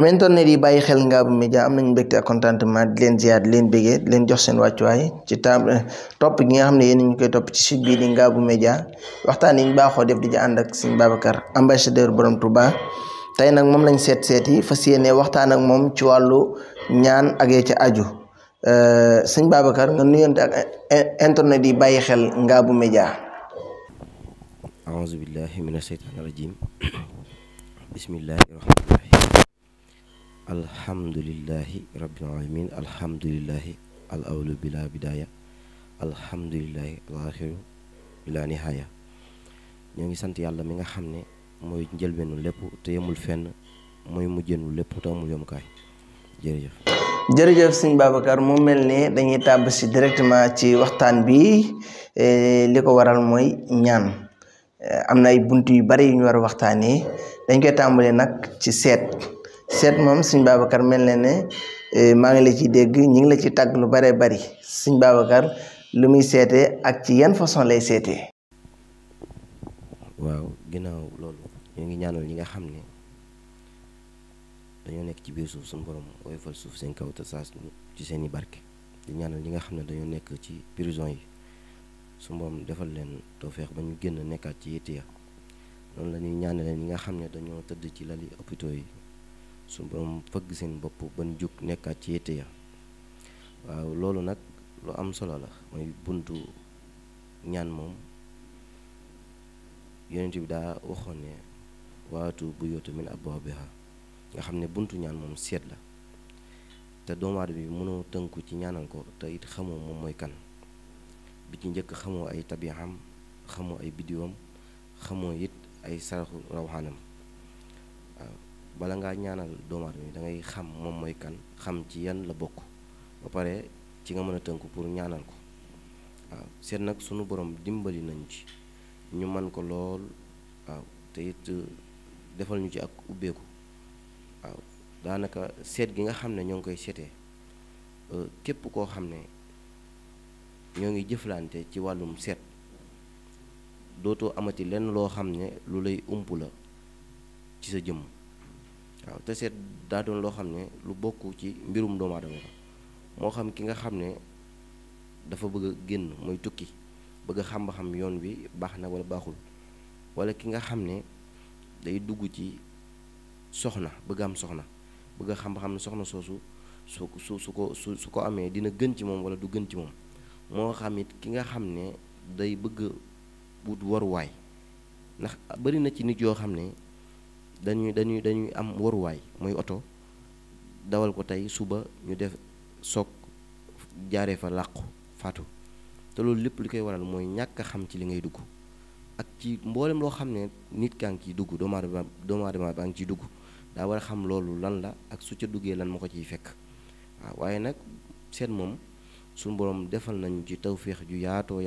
am internet yi bàyyi xel Ngabou Média am nañu mbégte ak contentement di leen ziar di leen bégee di leen jox seen wàccuwaay ci topp gi nga xam ne yéen ñu koy topp ci site bii di Ngabou Média waxtaan yi ñu baaxoo def di ci ànd ak Serigne Babacar ambassadeur borom Touba tey nag moom lañ seeti fas yéene waxtaan ak moom ci wàllu ñaan ak ya ca aju Serigne Babacar nga nuyonte ak internet yi bàyyi xel Ngabou Média. A'uuzu billahi mina shaytaani rajiim bismillahi rahmaani rahiim alhamdulillahi rabbil alamin alhamdulillahi al awwalu bila bidaaya alhamdulillahi al aaxiru bila nihaaya. ñoo ngi sant yàlla mi nga xam ne mooy njëlbeenu lépp te yemul fenn mooy mujjeenu lépp te amul yomukaay. jërëjëf sëñ Babacar mu mel ne dañuy tàbb si directement ci waxtaan bi li ko waral mooy ñaan am na ay bunt yu bari yu ñu war a waxtaanee dañ koy tàmbalee nag ci seet moom sëñ Babacar mel na ne maa ngi la ciy dégg ñi ngi la ci tàgg lu baree bari sëñ Babacar lu muy seetee ak ci yan façon lay seetee. waaw ginnaaw loolu ñoo ngi ñaanal ñi nga xam ne dañoo nekk ci biir suuf suñu borom oyofal suuf seen kaw te saas ci seen i barke di ñaanal ñi nga xam ne dañoo nekk ci prison yi suñu borom defal leen tawfeex ba ñu génn nekkaat ci yitte ya noonu la ñuy ñaanalee ñi nga xam ne dañoo tëdd ci lali hôpitaux yi suñu borom fëgg seen bopp ba ñu jug nekkaat ci yitte ya waaw loolu nag lu am solo la mooy buntu ñaan moom yonent bi daa waxoon ne waatu buyuuta min abwaabiha nga xam ne buntu ñaan moom seet la te doomu aadama bi mënoo tënku ci ñaanal ko te it xamoo moom mooy kan bi ci njëkk xamoo ay tabiixam xamoo ay biddiwam xamoo it ay saraxu rawxaanam waaw bala ngaa ñaanal doomu aadama bi da ngay xam moom mooy kan xam ci yan la bokk ba pare ci nga mën a tënku pour ñaanal ko waaw seet nag sunu borom dimbali nañ ci ñu man ko lool waaw te it defal ñu ci ak ubbeeku waaw daanaka seet gi nga xam ne ñoo ngi koy seetee képp koo xam ne ñoo ngi jëflante ci wàllum seet dootoo amati lenn loo xam ne lu lay ump la ci sa jëmm waaw te seet daa doon loo xam ne lu bokk ci mbirum doomu aadama la moo xam ki nga xam ne dafa bëgg a génn mooy tukki bëgg a xam ba xam yoon wi baax na wala baaxul wala ki nga xam ne day dugg ci soxna bëgg am soxna bëgg a xam ba xam ne soxna soosu su ko amee dina gën ci moom wala du gën ci moom moo xam it ki nga xam ne day bëgg wut waruwaay ndax bari na ci nit yoo xam ne dañuy am waruwaay mooy oto dawal ko tey suba ñu def soog jaaree fa làqu faatu te loolu lépp li koy waral mooy ñàkk a xam ci li ngay dugg ak ci mboolem loo xam ne nit kaa ngi ciy dugg doomu aadama baa ngi ciy dugg daa war a xam loolu lan la ak su ca duggee lan moo ko ciy fekk waaw waaye nag seet moom suñu borom defal nañu ci tawféex ju yaatoo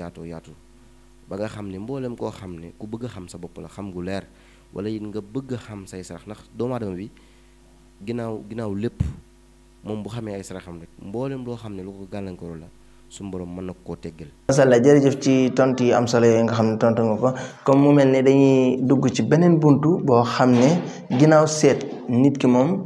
ba nga xam ne mboolem koo xam ne ku bëgg a xam sa bopp la xam gu leer wala it nga bëgg a xam say sarax ndax doomu aadama bi ginnaaw lépp moom bu xamee ay saraxam rek mboolem loo xam ne lu ko gàllankoor la suñu borom mën na koo teggal. macha allah jërëjëf ci tontu yi am solo yooyu nga xam ne tontu nga ko comme mu mel ne dañuy dugg ci beneen buntu boo xam ne ginnaaw seet nit ki moom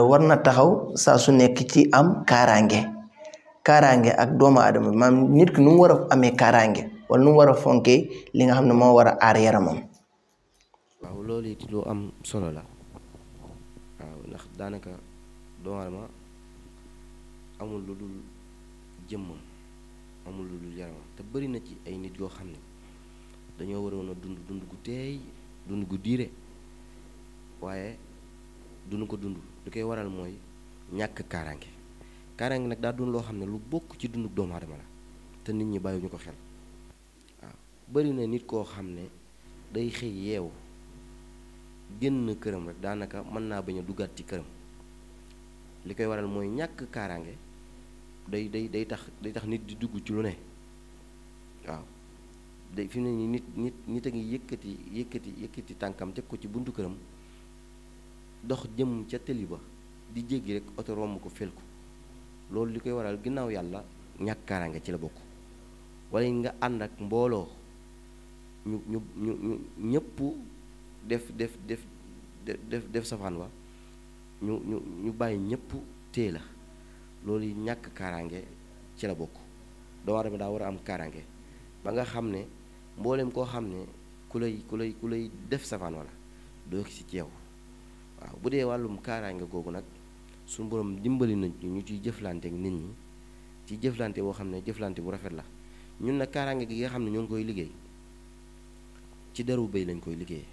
war na taxaw saa su nekk ci am kaaraange ak doomu aadama bi maanaam nit ki nu mu war a amee kaaraange wala nu mu war a fonkee li nga xam ne moo war a aar yaramam. waaw loolu it lu am solo la waaw ndax daanaka doomu aadama amul lu dul jëmmam amul lu dul yaramam te bari na ci ay nit yoo xam ne dañoo waroon a dund gu teey dund gu diire waaye duñu ko dund li koy waral mooy ñàkk kaaraange nag daa doon loo xam ne lu bokk ci dundu doomu aadama la te nit ñi bàyyiwuñu ko xel waaw bari na nit koo xam ne day xëy yeewu génn këram rek daanaka mën naa bañ a duggaat ci këram li koy waral mooy ñàkk kaaraange day tax nit di dugg ci lu ne waaw day fi mu ne nii nit a ngi yëkkati tànkam teg ko ci buntu këram dox jëm ca tëli ba di jéggi rek oto romb ko fel ko loolu li koy waral ginnaaw yàlla ñàkk kaaraange ci la bokk wala nga ànd ak mbooloo ñu ñëpp def safaan wa ñu bàyyi ñëpp téye la loolu ñàkk kaaraange ci la bokk. doomu aadama daa war a am kaaraange ba nga xam ne mboolem koo xam ne ku lay def safaan wala doo si ci yow. waaw bu dee wàllum kaaraange googu nag suñu borom dimbali nañ ñu ciy jëflante ak nit ñi ci jëflante boo xam ne jëflante bu rafet la. ñun nag kaaraange gi nga xam ne ñoo ngi koy liggéey ci deru béy lañ koy liggéeyee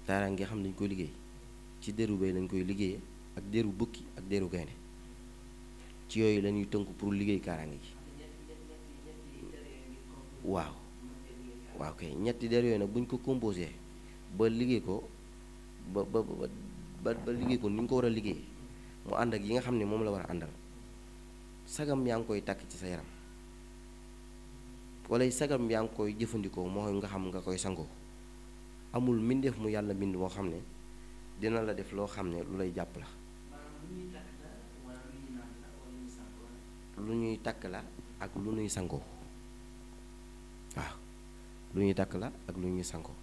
kaaraange gi nga xam ne dañ koy liggéey ci deru béy lañ koy liggéeyee ak deru bukki ak deru gaynde ci yooyu la ñuy tënku pour liggéey kaaraange gi. waaw kay ñetti der yooyu nag buñ ko composé ba liggéey ko ba liggéey ko ni ñu ko war a liggéey mu ànd ak yi nga xam ne moom la war a àndal sagam yaa ngi koy takk ci sa yaram wala sagam yaa ngi koy jëfandikoo moo nga xam nga koy sangoo amul mbindeef mu yàlla mbind moo xam ne dina la def loo xam ne lu lay jàpp la. lu ñuy takk la ak lu ñuy sangoo waaw lu ñuy takk la ak lu ñuy sangoo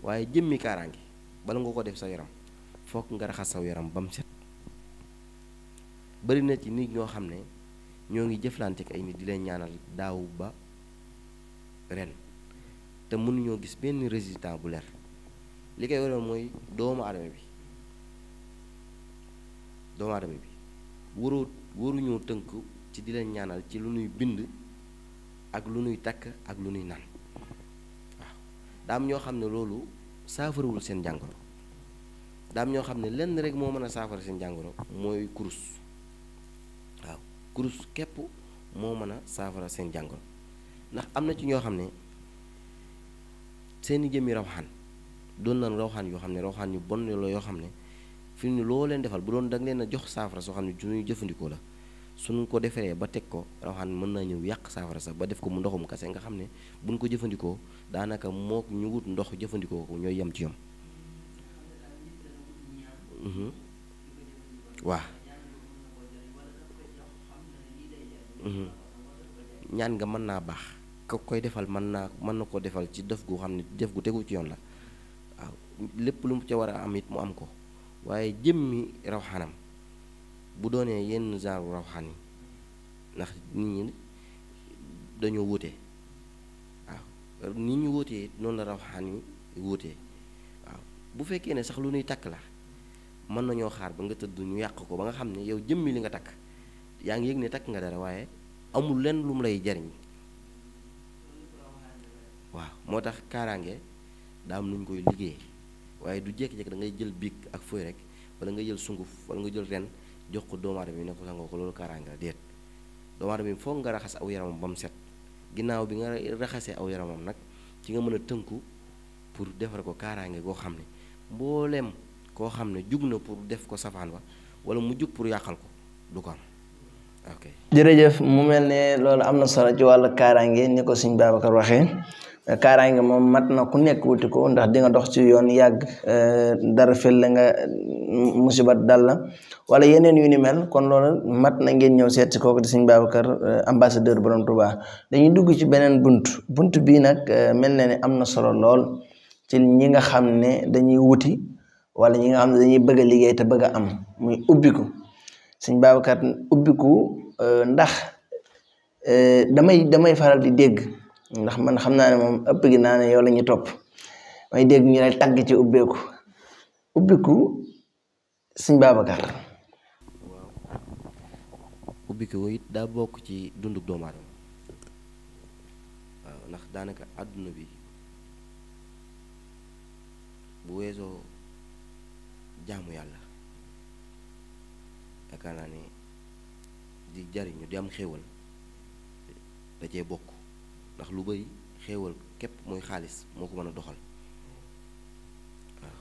waaye jëmmi kaaraange bala nga ko def sa yaram fokk nga raxas saw yaram ba mu set. bari na ci nit ñoo xam ne ñoo ngi jëflante ak ay nit di leen ñaanal daaw ba ren te mënuñoo gis benn résultat bu leer li koy waral mooy doomu aadama bi waruñoo tënk ci di leen ñaanal ci lu nuy bind ak lu nuy takk ak lu nuy naan waaw daam ñoo xam ne loolu saafarawul seen jàngoro daam ñoo xam ne lenn rek moo mën a saafara seen jàngoro mooy kurus waaw kurus képp moo mën a saafara seen jàngoro ndax am na ci ñoo xam ne seeni jëmmi rawxaan doon na rawxaan yoo xam ne rawxaan yu bon la yoo xam ne fi mu ne loo leen defal bu doon dag leen a jox saafara soo xam ne ju ñuy jëfandikoo la suñ ko defaree ba teg ko rawxaan mën naa ñëw yàq saafara sax ba def ko mu ndoxum kase nga xam ne buñ ko jëfandikoo daanaka mook ñu wut ndox jëfandikoo ko ñooy yem ci ñoom. waaw ñaan nga mën naa baax ka koy defal mën na ko defal ci def gu xam ne def gu tegu ci yoon la waaw lépp lu mu ca war a am it mu am ko waaye jëmmi rawxaanam bu doonee yenn genre rawxaan yi ndax nit ñi dañoo wuute waaw nit ñu wuutee noonu la rawxaan yi wuutee waaw bu fekkee ne sax lu ñuy takk la mën nañoo xaar ba nga tëdd ñu yàq ko ba nga xam ne yow jëmmi li nga takk yaa ngi yëg ne takk nga dara waaye amul lenn lu mu lay jariñ waaw moo tax kaaraange daa am nu ñu koy liggéey waaye du jékki-jékki da ngay jël biig ak fooy rek wala nga jël sunguf wala nga jël ren jox ko doomu aadama bi ne ko sangoo ko loolu kaaraange la déet doomu aadama bi foog nga raxas aw yaramam ba mu set ginnaaw bi nga raxasee aw yaramam nag ci nga mën a tënku pour defar ko kaaraange goo xam ne mbooleem koo xam ne jug na pour def ko safaan wa wala mu jug pour yàqal ko du ko am ok. jërëjëf mu mel ne loolu am na solo ci wàllu kaaraange ni ko sëñ Babacar waxee kaaraange moom mat na ku nekk wuti ko ndax di nga dox ci yoon yàgg dara fel la nga musibat dal la wala yeneen yu ni mel kon loolu mat na ngeen ñëw seet si kooku di sëñ Babacar ambassadeur borom Touba dañuy dugg ci beneen bunt bii nag mel na ne am na solo lool ci ñi nga xam ne dañuy wuti wala ñi nga xam ne dañuy bëgg a liggéey te bëgg a am muy ubbiku sëñ Babacar ubbiku ndax damay faral di dégg ndax man xam naa ne moom ëpp gi naa ne yow la ñu topp may dégg ñu lay tagg ci ubbiku sëñ Babacar. waaw ubbiku it daa bokk ci dunduk doomu aadama waaw ndax daanaka àdduna bi bu weesoo jaamu yàlla yaakaar naa ne di jariñu di am xéewal da cee bokk ndax lu bari xéewal képp mooy xaalis moo ko mën a doxal waaw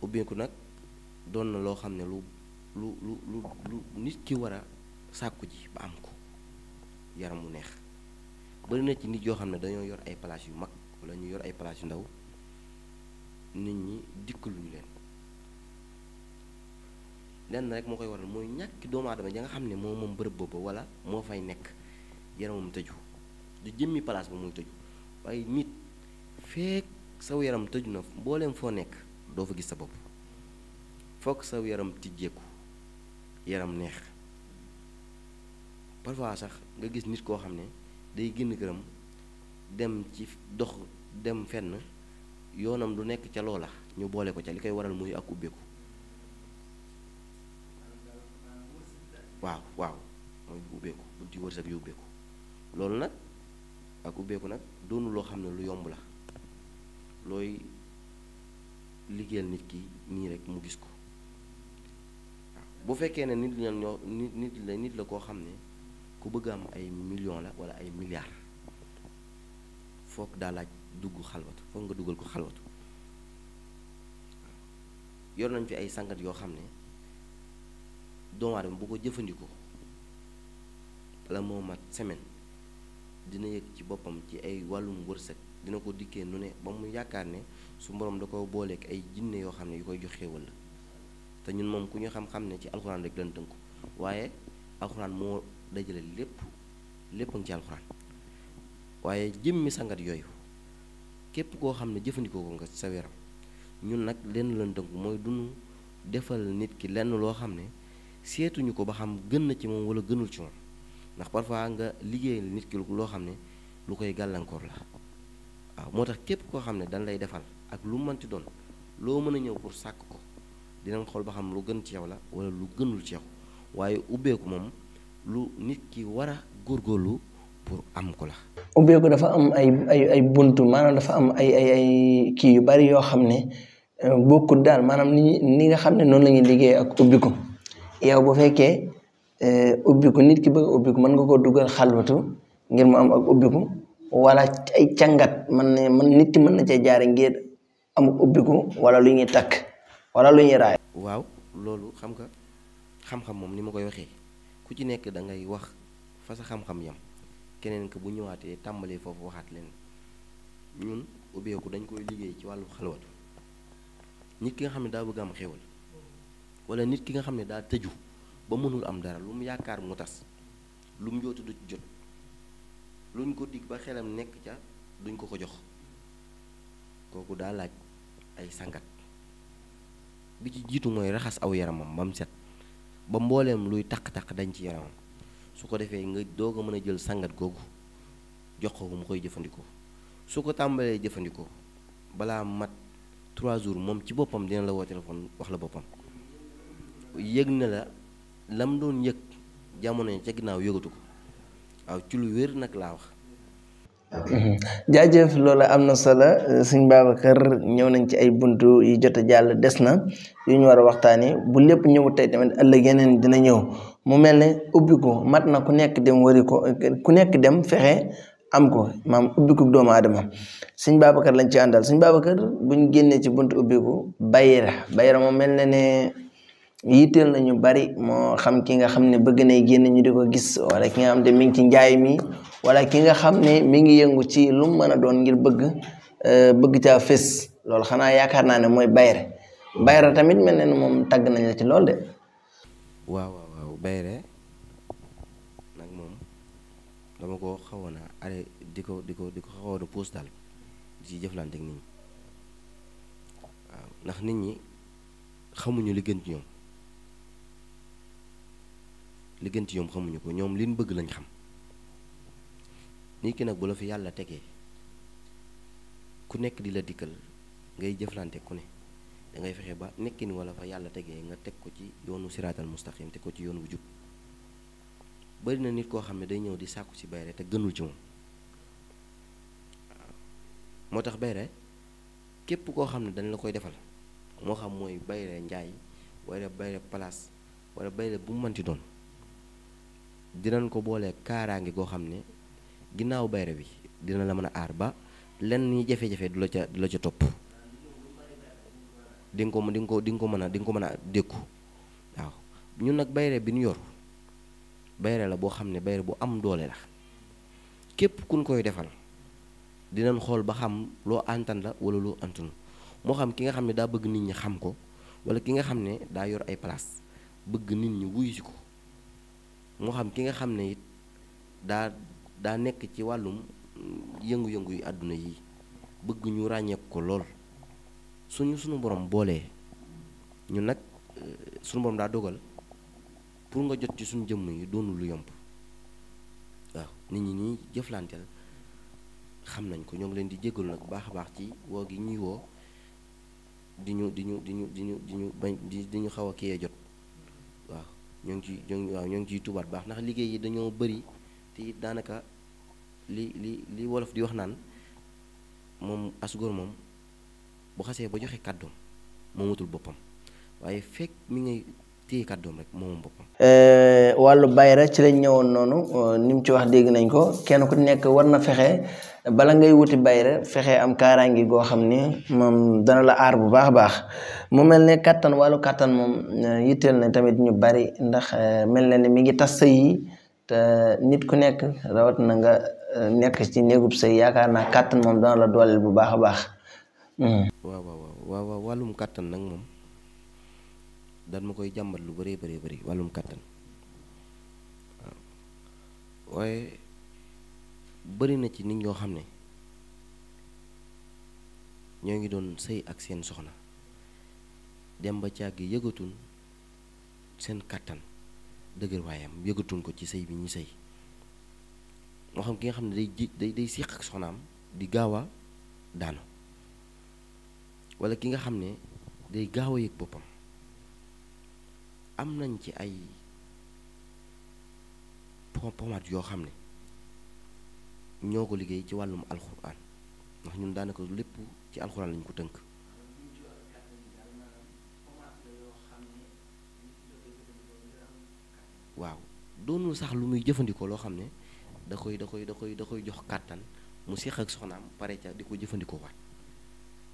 ubbeeku nag doon na loo xam ne lu nit ki war a sàkku ji ba am ko yaram mu neex bari na ci nit yoo xam ne dañoo yor ay place yu mag wala ñu yor ay place yu ndaw nit ñi dikkaluñu leen lenn rek moo koy waral mooy ñàkk doomu aadama ja nga xam ne moom bërëb boobu wala moo fay nekk yaramam tëju du jëmmi place ba muy tëju waaye nit feek saw yaram tëju na mbooleem foo nekk doo fa gis sa bopp fokk sa yaram tijjeeku yaram neex parfois sax nga gis nit koo xam ne day génn këram dem ci dox dem fenn yoonam du nekk ca loola ñu boole ko ca li koy waral muy ak ubbeeku waaw mooy ubbeeku bunti wërsëg yu ubbeeku loolu nag ak ubbeeku nag doonu loo xam ne lu yomb la looy liggéeyal nit ki nii rek mu gis ko waaw bu fekkee ne nit la koo xam ne ku bëgg am ay millions la wala ay milliards foog daa laaj dugg xalwatu foog nga dugal ko xalwatu yor nañ fi ay sangat yoo xam ne doomu aadama bu ko jëfandikoo bala moo mat semaine dina yëg ci boppam ci ay wàllum wërsëg dina ko dikkee nu ne ba mu yaakaar ne su borom da ko booleek ay jinne yoo xam ne yu koy jox xéewal la te ñun moom ku ñu xam-xam ne ci alxuraan rek lañ tënku waaye alxuraan moo dajale lépp ngi ci alxuraan waaye jëmmi sangat yooyu képp koo xam ne jëfandikoo ko nga sa yaram ñun nag lenn lañ tënku mooy duñu defal nit ki lenn loo xam ne seetuñu ko ba xam gën na ci moom wala gënul ci moom ndax parfois nga liggéeyal nit ki loo xam ne lu koy gàllankoor la waaw moo tax képp koo xam ne dañ lay defal ak lu mënti doon loo mën a ñëw pour sàkk ko dinañ xool ba xam lu gën ci yow la wala lu gënul ci yow waaye ubbeeku moom lu nit ki war a góorgóorlu pour am ko la. ubbeeku dafa am ay buntu maanaam dafa am ay kii yu bari yoo xam ne bokkut daal maanaam ni nga xam ne noonu la ñuy liggéey ak ubbiku yow bu fekkee ubbiku nit ki bëgg ubbiku mën nga koo dugal xalwatu ngir mu am ak ubbiku wala ay càngat nit ki mën na cee jaare ngir am ubbiku wala lu ñuy takk wala lu ñuy raay. waaw loolu xam nga xam-xam moom ni ma koy waxee ku ci nekk da ngay wax fa sa xam-xam yam keneen que bu ñëwaatee tàmbalee foofu waxaat leen ñun ubbeeku dañ koy liggéey ci wàllu xalwatu nit ki nga xam ne daa bëgg am xéwal wala nit ki nga xam ne daa tëju ba mënul am dara lu mu yaakaar mu tas lu mu jootu du ci jot luñ ko dig ba xelam nekk ca duñ ko jox kooku daa laaj ay sangat bi ci jiitu mooy raxas aw yaramam ba mu set ba mbooleem luy taq-taq dañ ci yaramam su ko defee nga doog a mën a jël sangat googu jox ko mu koy jëfandikoo su ko tàmbalee jëfandikoo balaa mat 3 jours moom ci boppam dina la woo téléphone wax la boppam yëg na la lam doon yëg jamono ca ginnaaw yëgatu ko waaw ci lu wér nag laa wax. jaajëf loolu am na solo sëñ Babacar ñëw nañ ci ay buntu yi jot a jàll des na yu ñu war a waxtaanee bu lépp ñëw tey tamit ëllëg yeneen dina ñëw mu mel ne ubbi ko mat na ku nekk dem wari ko ku nekk dem fexe am ko maam ubbiku doomu aadama sëñ Babacar lañ ci àndal sëñ Babacar buñ génnee ci buntu ubbiku bayra moom mel na ne yitteel nañu bari moo xam ki nga xam ne bëgg nay génn ñu di ko gis wala ki nga xam ne mi ngi ci njaay mi wala ki nga xam ne mi ngi yëngu ci lu mu mën a doon ngir bëgg caa fés loolu xanaa yaakaar naa ne mooy bayra tamit mel na ne moom tàgg nañ la ci lool de. waaw bayre nag moom dama ko xawoon a are di ko xawoon a puus daal di ci jëflante ak nit ñi waaw ndax nit ñi xamuñu li gën ci ñoom xamuñu ko ñoom liñ bëgg lañ xam nit ki nag bu la fi yàlla tegee ku nekk di la dikkal ngay jëflante ku ne da ngay fexe ba nekkin wala fa yàlla tegee nga teg ko ci yoonu siraatal mustaqim teg ko ci yoon bu jub bari na nit koo xam ne day ñëw di sàkku ci bayre te gënul ci moom moo tax bayre képp koo xam ne dañ la koy defal moo xam mooy bayre njaay wala bayre place wala bayre bu mu mënti doon dinañ ko boole kaaraange goo xam ne ginnaaw bayre bi dina la mën a aar ba lenn ni jafe-jafe du la ca topp di nga ko mën a dékku waaw ñun nag bayre bi ñu yor bayre la boo xam ne bayre bu am doole la képp kuñ koy defal dinañ xool ba xam loo antan la wala loo antunu moo xam ki nga xam ne daa bëgg nit ñi xam ko wala ki nga xam ne daa yor ay place bëgg nit ñi wuyu si ko moo xam ki nga xam ne it daa nekk ci wàllum yëngu-yëngu yu àdduna yi bëgg ñu ràññeeku ko lool suñu borom boolee ñun nag sunu borom daa dogal pour nga jot ci suñu jëmm yi doonul lu yomb waaw nit ñi ñuy jëflanteel xam nañ ko ñoo ngi leen di jéggalu nag bu baax a baax ci woo gi ñuy woo di ñu bañ di ñu xaw a kiyee jot waaw ñoo ngi ciy tubaat baax ndax liggéey yi dañoo bëri te daanaka li wolof di wax naan moom asgóor moom bu xasee ba joxe kàddoom moomatul boppam waaye fekk mi ngay téye kàddoom rek moomam boppam. wàllu bayra ci lañ ñëwoon noonu ni mu ci wax dégg nañ ko kenn ku nekk war na fexe bala ngay wuti bayra fexe am kaaraangi goo xam ni moom dana la aar bu baax a baax mu mel ne kattan wàllu kattan moom yitteel na tamit ñu bari ndax mel na ni mi ngi tas sëy yi te nit ku nekk rawat na nga nekk ci néegub sëy yaakaar naa kattan moom dana la dooleel bu baax a baax. waaw wàllum kattan nag moom dan ma koy jàmbat lu bëree bëri wàllum kattan waaw waaye bëri na ci nit ñoo xam ne ñoo ngi doon sëy ak seen soxna dem ba càgg yëgatun seen kattan dëgër waayam yëgatun ko ci sëy bi ñu sëy moo xam ki nga xam ne day siq ak soxnaam di gaaw a daanu wala ki nga xam ne day gaaw a yëg boppam am nañ ci ay pomade yoo xam ne ñoo ko liggéey ci wàllum alxuraan ndax ñun daanaka lépp ci alxuraan lañ ko tënk waaw doonul sax lu muy jëfandikoo loo xam ne da koy jox kàttan mu séq ak soxnaam pare ca di ko jëfandikoo waat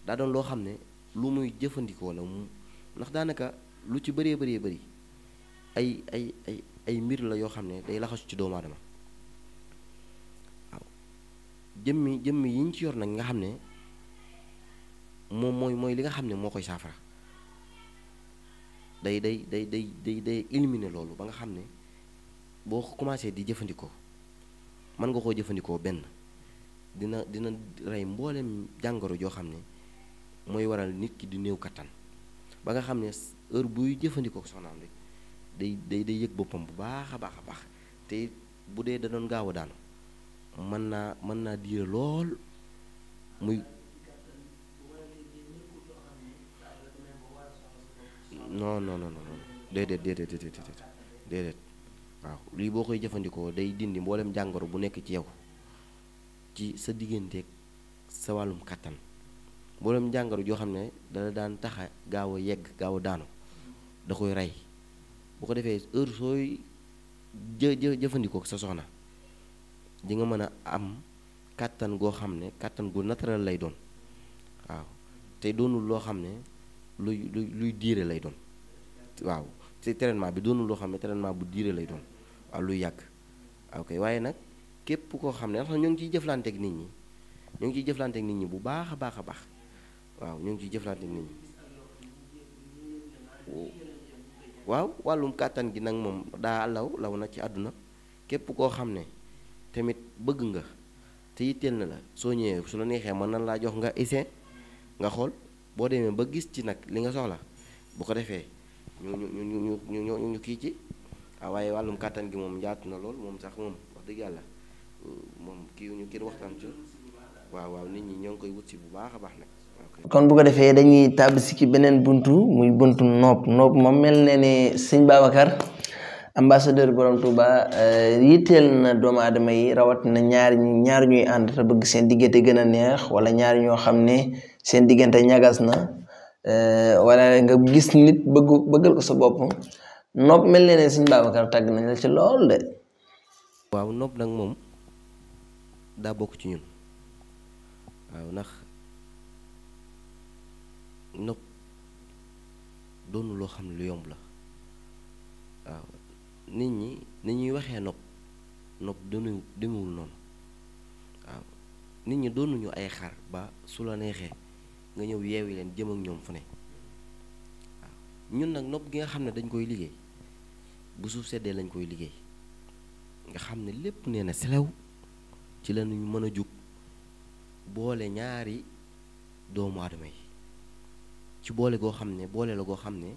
daa doon loo xam ne lu muy jëfandikoo la mu ndax daanaka lu ci bëree bëri ay mbir la yoo xam ne day laxasu ci doomu aadama waaw jëmmi yi ñu ci yor nag nga xam ne moom mooy li nga xam ne moo koy saafara day éliminer loolu ba nga xam ne boo commencé di jëfandikoo mën nga koo jëfandikoo benn dina rey mboolem jàngoro joo xam ne mooy waral nit ki di néew kattan ba nga xam ne heure buy jëfandikoo soxnaam rek day yëg boppam bu baax a baax te bu dee da doon gaaw a daanu mën naa diire lool muy non déedéet waaw lii boo koy jëfandikoo day dindi mboolem jàngoro bu nekk ci yow ci sa digganteeg sa wàllum kattan mboolem jàngoro joo xam ne dala daan taxa gaaw a yegg gaaw a daanu da koy rey bu ko defee heure sooy jëfandikoo sa soxna di nga mën a am kàttan goo xam ne kàttan gu naturel lay doon waaw te doonul loo xam ne luy diire lay doon waaw te traitement bi doonul loo xam ne traitement bu diire lay doon waaw luy yàgg ok waaye nag képp koo xam ne ndax ñoo ngi ciy jëflanteeg nit ñi bu baax a baax waaw ñoo ngi ciy jëflanteeg nit ñi waaw wàllum kàttan gi nag moom daa law na ci àdduna képp koo xam ne tamit bëgg nga te yitteel na la soo ñëwee su la neexee mën na laa jox nga essai nga xool boo demee ba gis ci nag li nga soxla bu ko defee ñu kii ci waaye wàllum kàttan gi moom njaatu na lool moom sax moom wax dëgg yàlla moom kii ñu kii waxtaan ci waaw nit ñi ñoo ngi koy wut si bu baax a baax nag. kon bu ko defee dañuy tàbb si ci beneen buntu muy buntu nopp moom mel ne ni sëñ Babacar ambassadeur borom Touba yitteel na doomu aadama yi rawat na ñaar ñuy ànd te bëgg seen diggante gën a neex wala ñaar ñoo xam ne seen diggante ñagas na wala nga gis nit bëggal ko sa bopp nopp mel ne ni sëñ Babacar tàgg nañ la ci lool de. waaw nopp nag moom daa bokk ci ñun waaw ndax nopp doonu loo xam ne lu yomb la waaw nit ñi ni ñuy waxee nopp demewul noonu waaw nit ñi doonuñu ay xar ba su la neexee nga ñëw yeewi leen jëm ak ñoom fu ne waaw ñun nag nopp gi nga xam ne dañ koy liggéey bu suuf seddee lañ koy liggéey nga xam ne lépp nee na selew ci la ñu mën a jug boole ñaari doomu aadama yi ci boole la goo xam ne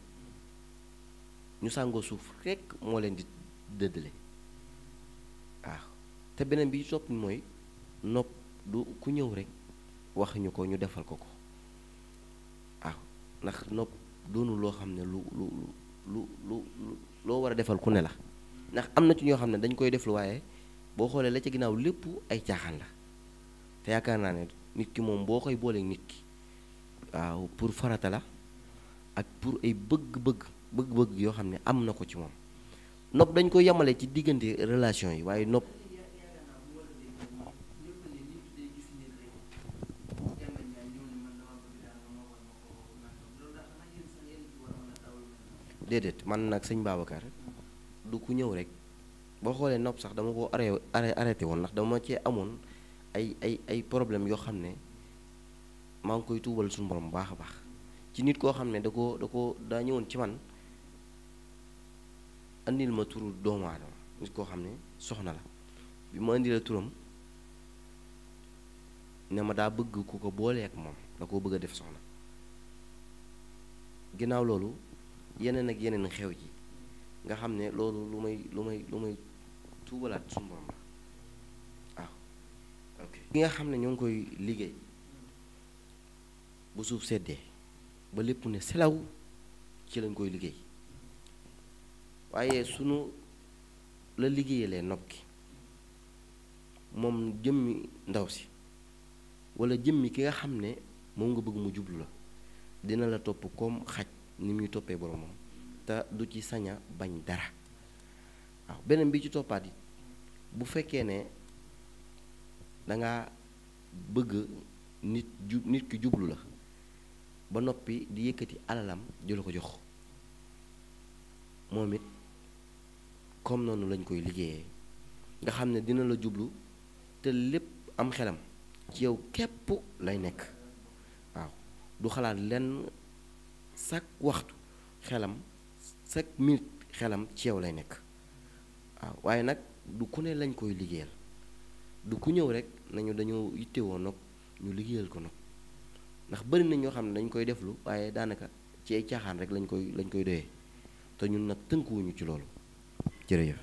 ñu sàngoo suuf rekk moo leen di dëddale waaw. te beneen bi topp mooy nopp du ku ñëw rek wax ñu ko ñu defal ko waaw, ndax nopp doonu loo xam ne lu loo war a defal ku ne la, ndax am na ci ñoo xam ne dañ koy def lu waaye boo xoolee la ca ginnaaw lépp ay caaxaan la. te yaakaar naa ne nit ki moom boo koy booleeg nit ki waaw pour farata la ak pour ay bëgg-bëgg yoo xam ne am na ko ci moom. nopp dañ koy yemale ci diggante relation yi waaye nopp déedéet. man nag sëñ Babacar du ku ñëw rek boo xoolee nopp sax dama ko arrêté woon ndax dama cee amoon ay problème yoo xam ne maa ngi koy tuubal suñu borom bu baax a baax ci nit koo xam ne daa ñëwoon ci man andil ma turu doomu aadama, nit koo xam ne soxna la bi ma indi la turam ne ma daa bëgg ku ko boolee ak moom, da koo bëgg a def soxna. ginnaaw loolu yeneen ak yeneen xew ji nga xam ne loolu lu may tuubalaat suñu borom la waaw. ok ki nga xam ne ñoo ngi koy liggéey bu suuf seddee ba lépp ne selaw ci lañ koy liggéey waaye sunu la liggéeyalee nopp gi moom jëmmi ndaw si walla jëmmi ki nga xam ne moom nga bëgg mu jublu la dina la topp comme xaj ni muy toppee boromam te du ci saña bañ dara waaw. beneen bi ci toppaat yi bu fekkee ne danga bëgg nit ki jublu la ba noppi di yëkkati alalam di la ko jox moom it comme noonu lañ koy liggéeyee nga xam ne dina la jublu te lépp am xelam ci yow képp lay nekk waaw. du xalaat lenn chaque waxtu xelam chaque minute xelam ci yow lay nekk waaw. waaye nag du ku ne lañ koy liggéeyal, du ku ñëw rek nañu dañoo yittewoo nopp ñu liggéeyal ko nopp, ndax bari na ñoo xam ne dañ koy deflu waaye daanaka ci ay caaxaan rek lañ koy doyee te ñun nag tënkuwuñu ci loolu. jërëjëf.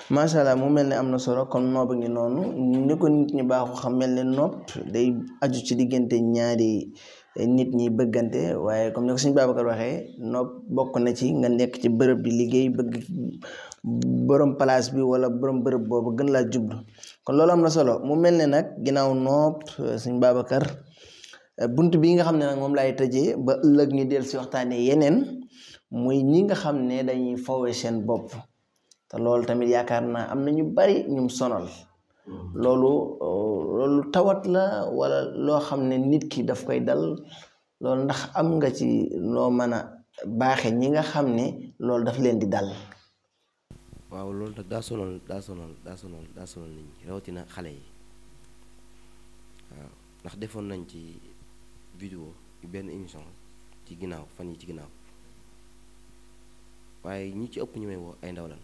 macha allah mu mel ne am na solo kon nopp ngi noonu ni ko nit ñi baaxu xam mel ne nopp day aju ci diggante ñaari nit ñi bëggante waaye comme ni ko suñu Babacar waxee nopp bokk na ci nga nekk ci bërëb di liggéey bëgg borom place bi wala borom bërëb boobu gën laa jublu kon loolu am na solo mu mel ne nag ginnaaw nopp suñu Babacar bunt bi nga xam ne nag moom laay tëjee ba ëllëg ñu del si waxtaanee yeneen muy ñi nga xam ne dañuy fowee seen bopp te loolu tamit yaakaar naa am na ñu bari ñum sonal loolu tawat la wala loo xam ne nit ki daf koy dal loolu ndax am nga ci loo mën a baaxe ñi nga xam ne loolu daf leen di dal. waaw loolu nag daa sonal nit ñi rawatina xale yi waaw ndax defoon nañ ci vidéo benn émission ci ginnaaw fan yi ci ginnaaw waaye ñi ci ëpp ñu may woo ay ndaw lan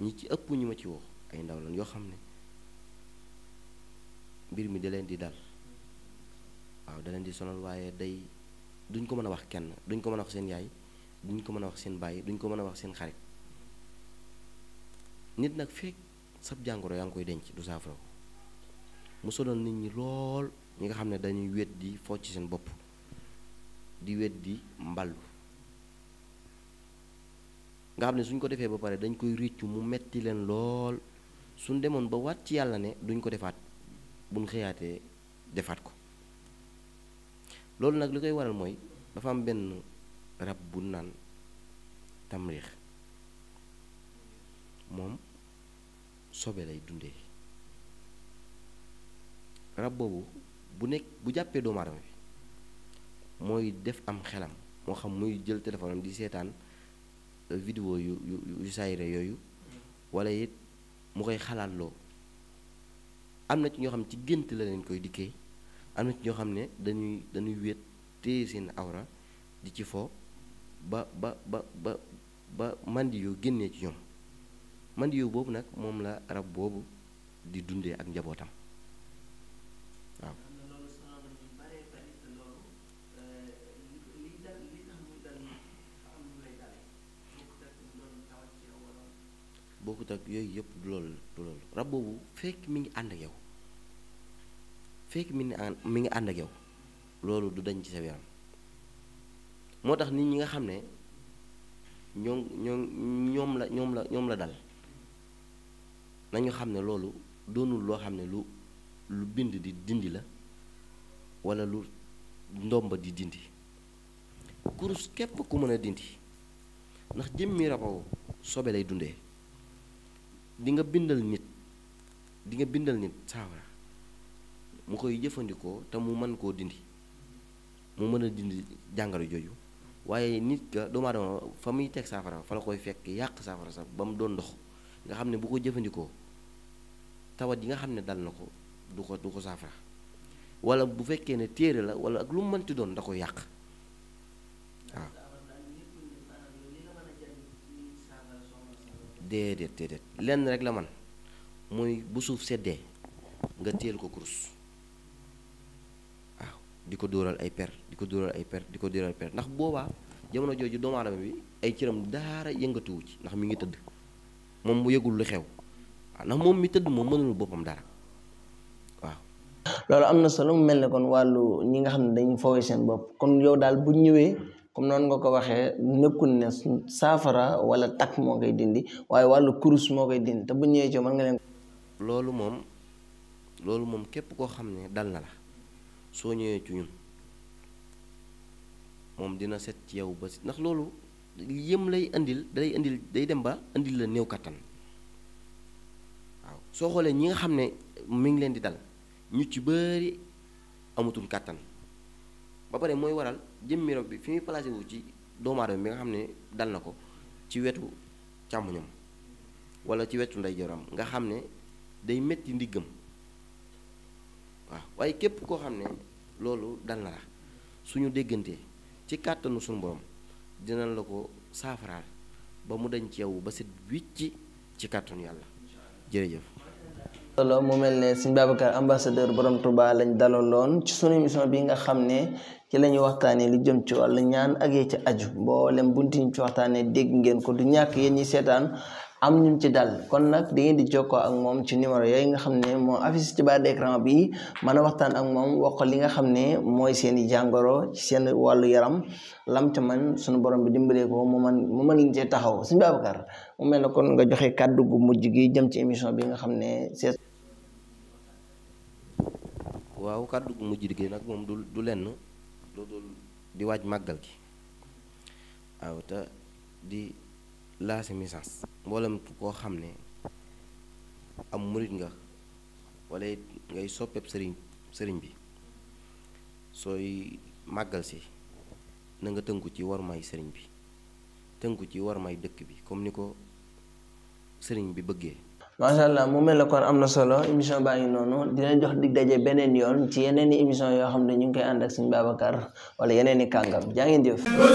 ñi ci ëpp ñu ma ci woo ay ndaw lan yoo xam ne mbir mi da leen di dal waaw da leen di sonal waaye duñ ko mën a wax kenn, duñ ko mën a wax seen yaay, duñ ko mën a wax seen baay, duñ ko mën a wax seen xarit. nit nag fekk sab jàngoro yaa ngi koy denc du saafara ko mu sonal nit ñi lool ñi nga xam ne dañuy wet di focc ci seen bopp di wet di mballu nga xam ne suñ ko defee ba pare dañ koy réccu mu metti leen lool suñ demoon ba waat ci yàlla ne duñ ko defaat buñ xëyaatee defaat ko. loolu nag li koy waral mooy dafa am benn rab bu naan tamriix moom sobe lay dundee rab boobu bu jàppee doomu aadama bi mooy def am xelam moo xam muy jël téléphone am di seetaan vidéo yu saayire yooyu wala it mu koy xalaat loo am na ci ñoo xam ci gént la leen koy dikkee am na ci ñoo xam ne dañuy wéet téye seen awra di ci fo ba mandi yoo génnee ci ñoom mandi yoo boobu nag moom la rab boobu di dundee ak njabootam waaw. ak yooyu yëpp du loolu rab boobu fekk mi ngi ànd ak yow mi ngi ànd ak yow loolu du dañ ci sa yaram moo tax nit ñi nga xam ne ñoom la dal nañu xam ne loolu doonul loo xam ne lu bind di dindi la walla lu ndomba di dindi kurus képp ku mën a dindi ndax jëmmi rabaw sobe lay dundee di nga bindal nit saafara mu koy jëfandikoo te mu mën koo dindi mu mën a dindi jàngoro jooju waaye nit ka doomu aadama fa muy teg saafara fa la koy fekk yàq saafara sax ba mu doon ndox nga xam ne bu ko jëfandikoo tawat yi nga xam ne dal na ko du ko saafara wala bu fekkee ne téere la wala ak lu mu mënti doon da ko yàq waaw déedéet lenn rek la man mooy bu suuf seddee nga téel ko kurus waaw di ko dóoral ay per ndax boobaa jamono jooju doomu aadama bi ay cëram daara yëngatuwu ci ndax mi ngi tëdd moom mu yëgul lu xew waaw ndax moom mi tëdd moom mënul boppam dara waaw. loolu am na solo mu mel ne kon wàllu ñi nga xam ne dañuy foowee seen bopp kon yow daal bu ñëwee comme noonu nga ko waxee nekkul ne saafara wala takk moo koy dindi waaye wàllu kurus moo koy dindi te bu ñëwee ci mën nga leen. loolu moom képp koo xam ne dal na la soo ñëwee ci ñun moom dina set ci yow ba si ndax loolu yëm lay indil day dem ba indil la néew kattan waaw soo xoolee ñi nga xam ne mi ngi leen di dal ñu ci bari amatul kattan ba pare mooy waral jëmmi rab bi fi muy placé wu ci doomu aadama bi nga xam ne dal na ko ci wetu càmmoñam wala ci wetu ndeyjooram nga xam ne day metti ndiggam waaw waaye képp koo xam ne loolu dal na la suñu déggantee ci kàttanu suñu borom dinañ la ko saafaraal ba mu dañ ci yow ba set wicc ci kàttanu yàlla jërëjëf. loolu mu mel ne Sëñ Babacar ambassadeur borom Touba lañ dalaloon ci sunu émission bi nga xam ne ci la ñuy waxtaanee li jëm ci wàllu ñaan ak yi ci aju mboolem bunti ñu ci waxtaanee dégg ngeen ko du ñàkk yéen ñi seetaan am ñu ci dal kon nag da ngeen di jokkoo ak moom ci numéro yooyu nga xam ne moo affiché ci bas d'écran bi mën a waxtaan ak moom wax ko li nga xam ne mooy seen i jàngoro ci seen wàllu yaram lam ca man sunu borom bi dimbalee ko mu mën leen cee taxaw Sëñ Babacar mu mel ne kon nga joxe kàddu gu mujj gi jëm ci émission bi nga xam ne c'est. waaw kàddu gu mujj gi nag moom du lenn lu dul di waaj màggal gi waaw te di laase message mboolem koo xam ne am murit nga wala ngay soppeeb sëriñ bi sooy màggal si na nga tënku ci war may sëriñ bi tënku ci war may dëkk bi comme ni ko sëriñ bi bëggee. macha allah mu mel ne kon am na solo émission baa ngi noonu dina jox dig daje beneen yoon ci yeneen i émission yoo xam ne ñu ngi koy ànd ak Sëñ Babacar wala yeneen i kàngam jaa ngeen jëf. wa